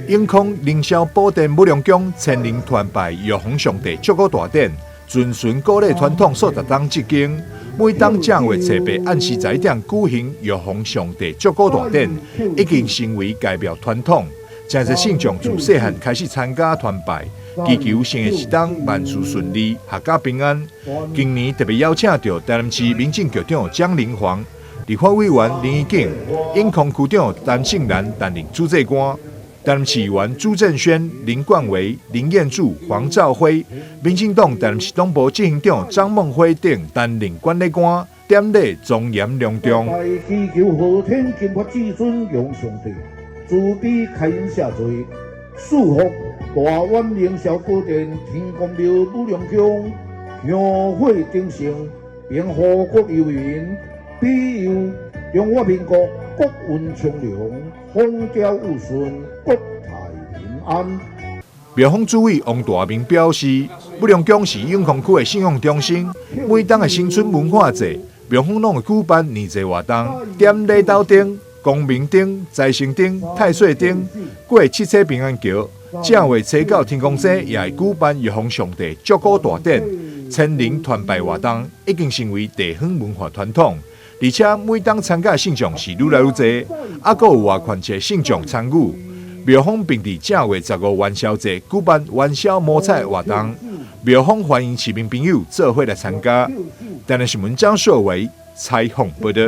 永康凌霄宝殿武龙宫千灵团拜玉皇上帝祝福大典，遵循古礼传统数十档致敬。每当正月初八按时11点举行玉皇上帝祝福大典，已经成为界庙传统。真侪信众自细汉开始参加团拜，祈求生的一当万事顺利、阖家平安。今年特别邀请到台南市民政局长蒋灵煌、立法委员林宜景、永康区长陈胜男担任主祭官。台南市议员朱正轩、林冠维、林彦柱、黄兆辉，民进党台南市党部执行长张梦辉等担任管理官，典礼庄严隆重。祈求昊天金发至尊永上帝，慈悲开恩下罪，祝福大湾凌霄宝殿天公庙武龙宫香火鼎盛，并护国有云，庇佑中华民国国运昌隆，风调雨顺，国泰民安。庙方主委王大明表示，武龙宫是永康区的信仰中心，每当的新春文化节，庙方拢会举办年节活动，点礼斗灯、光明灯、财神灯、太岁灯，过七彩平安桥。正月初9天公生也会举办玉皇上帝祝福大典，千灵团拜活动已经成为地方文化传统。而且每当参加的信众是愈来愈多，还佫有外款的信众参与。庙方并伫正月15元宵节举办元宵摸彩活动，庙方欢迎市民朋友做伙来参加。台南新闻张硕维采访报道。